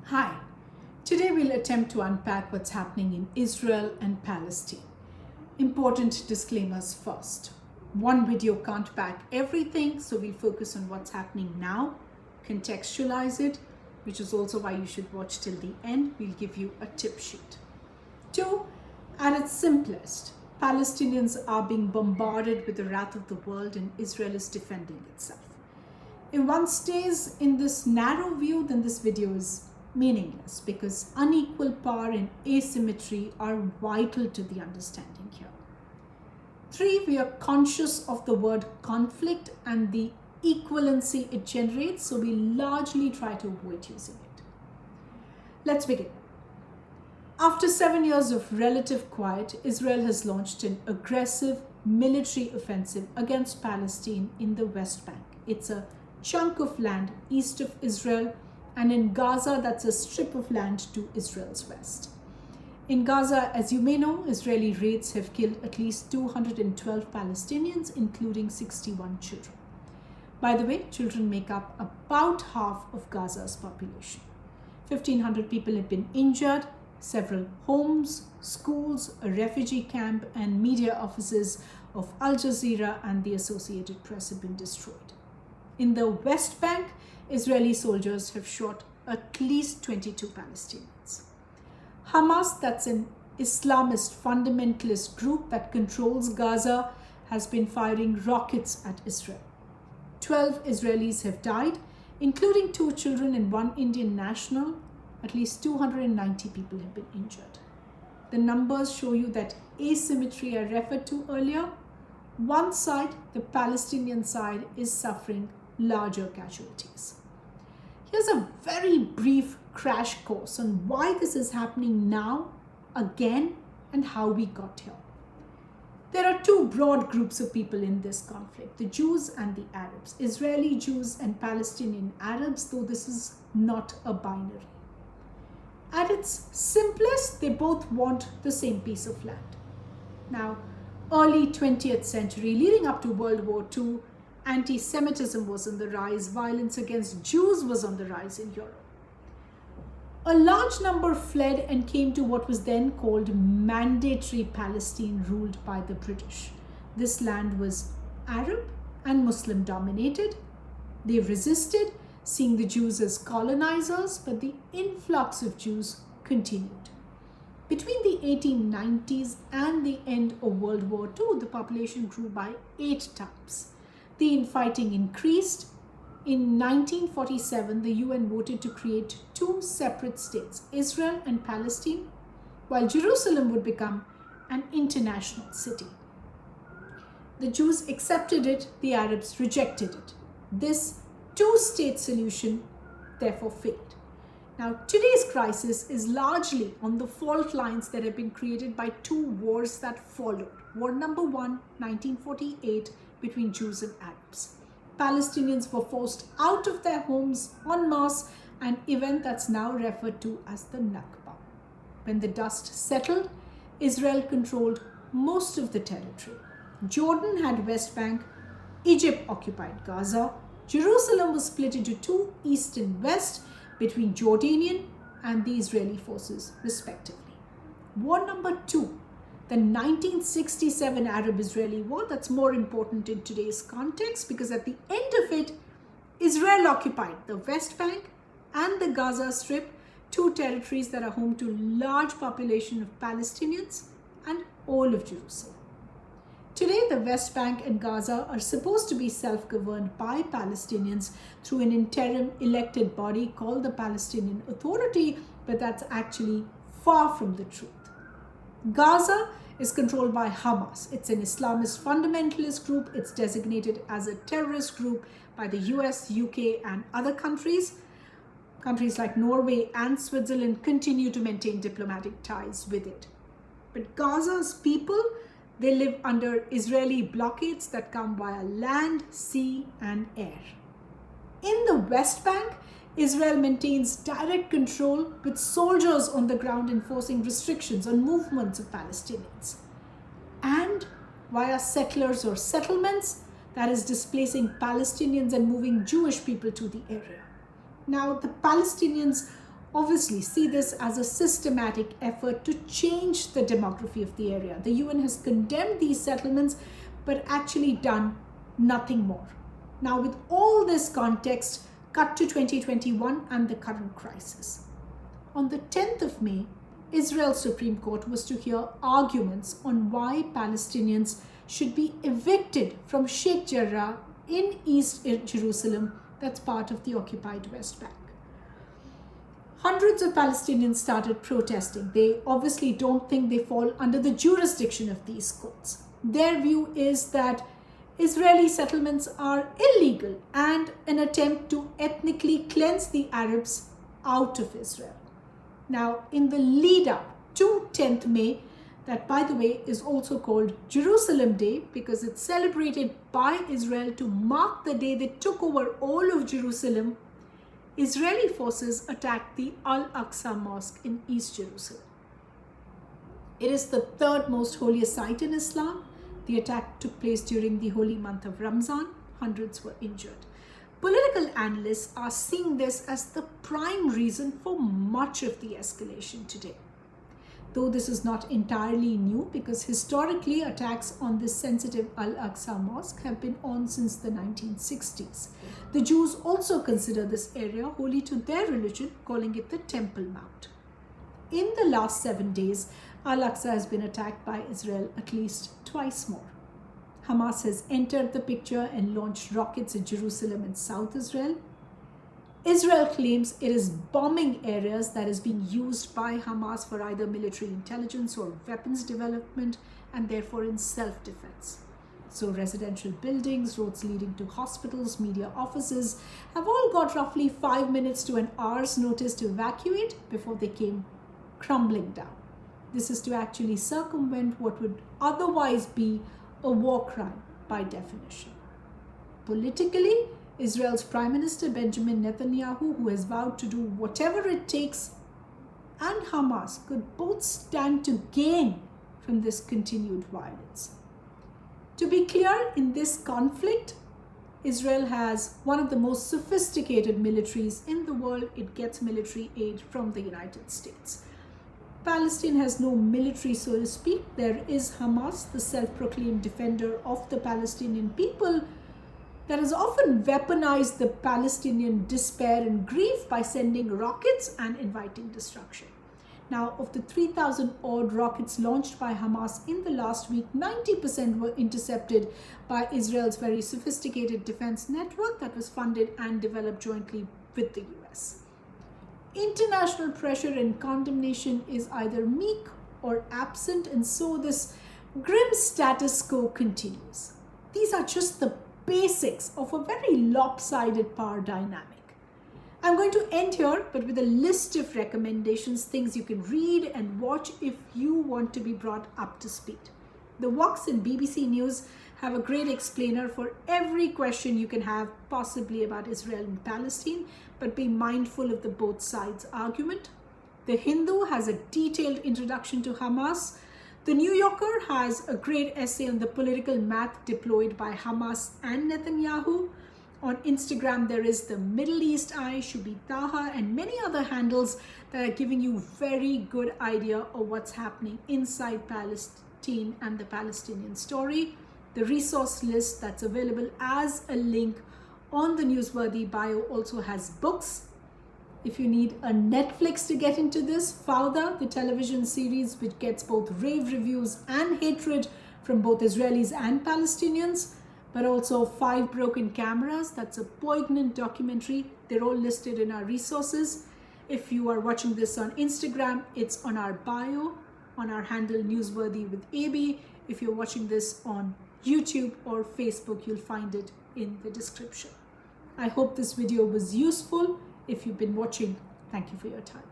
Hi, today we'll attempt to unpack what's happening in Israel and Palestine. Important disclaimers first. One video can't pack everything, so we'll focus on what's happening now, contextualize it, which is also why you should watch till the end. We'll give you a tip sheet. 2. At its simplest, Palestinians are being bombarded with the wrath of the world and Israel is defending itself. If one stays in this narrow view, then this video is meaningless because unequal power and asymmetry are vital to the understanding here. 3. We are conscious of the word conflict and the equivalency it generates, so we largely try to avoid using it. Let's begin. After 7 years of relative quiet, Israel has launched an aggressive military offensive against Palestine in the West Bank. It's a chunk of land east of Israel, and in Gaza, that's a strip of land to Israel's west. In Gaza, as you may know, Israeli raids have killed at least 212 Palestinians, including 61 children. By the way, children make up about half of Gaza's population. 1,500 people have been injured. Several homes, schools, a refugee camp, and media offices of Al Jazeera and the Associated Press have been destroyed. In the West Bank, Israeli soldiers have shot at least 22 Palestinians. Hamas, that's an Islamist fundamentalist group that controls Gaza, has been firing rockets at Israel. 12 Israelis have died, including 2 children and 1 Indian national. At least 290 people have been injured. The numbers show you that asymmetry I referred to earlier. One side, the Palestinian side, is suffering larger casualties. Here's a very brief crash course on why this is happening now, again, and how we got here. There are 2 broad groups of people in this conflict, the Jews and the Arabs. Israeli Jews and Palestinian Arabs, though this is not a binary. At its simplest, they both want the same piece of land. Now, early 20th century, leading up to World War II, anti-Semitism was on the rise, violence against Jews was on the rise in Europe. A large number fled and came to what was then called Mandatory Palestine, ruled by the British. This land was Arab and Muslim dominated. They resisted, seeing the Jews as colonizers, but the influx of Jews continued. Between the 1890s and the end of World War II, the population grew by 8 times. The infighting increased. In 1947, the UN voted to create 2 separate states, Israel and Palestine, while Jerusalem would become an international city. The Jews accepted it, the Arabs rejected it. This 2-state solution therefore failed. Now, today's crisis is largely on the fault lines that have been created by 2 wars that followed. War number 1, 1948, between Jews and Arabs. Palestinians were forced out of their homes en masse, an event that's now referred to as the Nakba. When the dust settled, Israel controlled most of the territory. Jordan had West Bank, Egypt occupied Gaza, Jerusalem was split into 2, east and west, between Jordanian and the Israeli forces, respectively. War number 2, the 1967 Arab-Israeli War, that's more important in today's context because at the end of it, Israel occupied the West Bank and the Gaza Strip, 2 territories that are home to large population of Palestinians and all of Jerusalem. Today, the West Bank and Gaza are supposed to be self-governed by Palestinians through an interim elected body called the Palestinian Authority, but that's actually far from the truth. Gaza is controlled by Hamas. It's an Islamist fundamentalist group. It's designated as a terrorist group by the US, UK, and other countries. Countries like Norway and Switzerland continue to maintain diplomatic ties with it. But Gaza's people, they live under Israeli blockades that come via land, sea, and air. In the West Bank, Israel maintains direct control with soldiers on the ground enforcing restrictions on movements of Palestinians. And via settlers or settlements, that is displacing Palestinians and moving Jewish people to the area. Now, the Palestinians obviously see this as a systematic effort to change the demography of the area. The UN has condemned these settlements, but actually done nothing more. Now, with all this context, cut to 2021 and the current crisis. On the 10th of May, Israel's Supreme Court was to hear arguments on why Palestinians should be evicted from Sheikh Jarrah in East Jerusalem, that's part of the occupied West Bank. Hundreds of Palestinians started protesting. They obviously don't think they fall under the jurisdiction of these courts. Their view is that Israeli settlements are illegal and an attempt to ethnically cleanse the Arabs out of Israel. Now, in the lead up to 10th May, that by the way is also called Jerusalem Day because it's celebrated by Israel to mark the day they took over all of Jerusalem, Israeli forces attacked the Al-Aqsa mosque in East Jerusalem. It is the third most holiest site in Islam. The attack took place during the holy month of Ramzan. Hundreds were injured. Political analysts are seeing this as the prime reason for much of the escalation today. Though this is not entirely new because historically attacks on this sensitive Al-Aqsa mosque have been on since the 1960s. The Jews also consider this area holy to their religion, calling it the Temple Mount. In the last 7 days, Al-Aqsa has been attacked by Israel at least twice more. Hamas has entered the picture and launched rockets in Jerusalem and South Israel. Israel claims it is bombing areas that is being used by Hamas for either military intelligence or weapons development and therefore in self-defense. So residential buildings, roads leading to hospitals, media offices have all got roughly 5 minutes to an hour's notice to evacuate before they came crumbling down. This is to actually circumvent what would otherwise be a war crime by definition. Politically, Israel's Prime Minister Benjamin Netanyahu, who has vowed to do whatever it takes, and Hamas could both stand to gain from this continued violence. To be clear, in this conflict, Israel has one of the most sophisticated militaries in the world. It gets military aid from the United States. Palestine has no military, so to speak. There is Hamas, the self-proclaimed defender of the Palestinian people, that has often weaponized the Palestinian despair and grief by sending rockets and inviting destruction. Now, of the 3,000 odd rockets launched by Hamas in the last week, 90% were intercepted by Israel's very sophisticated defense network that was funded and developed jointly with the US. International pressure and condemnation is either meek or absent, and so this grim status quo continues. These are just the basics of a very lopsided power dynamic. I'm going to end here, but with a list of recommendations, things you can read and watch if you want to be brought up to speed. The Vox and BBC News have a great explainer for every question you can have possibly about Israel and Palestine, but be mindful of the both sides argument. The Hindu has a detailed introduction to Hamas. The New Yorker has a great essay on the political math deployed by Hamas and Netanyahu. On Instagram, there is the Middle East Eye, Shubi Taha, and many other handles that are giving you very good idea of what's happening inside Palestine and the Palestinian story. The resource list that's available as a link on the Newsworthy bio also has books. If you need a Netflix to get into this, Fauda, the television series which gets both rave reviews and hatred from both Israelis and Palestinians, but also 5 Broken Cameras, that's a poignant documentary. They're all listed in our resources. If you are watching this on Instagram, it's on our bio, on our handle Newsworthy with AB. If you're watching this on YouTube or Facebook, you'll find it in the description. I hope this video was useful. If you've been watching, thank you for your time.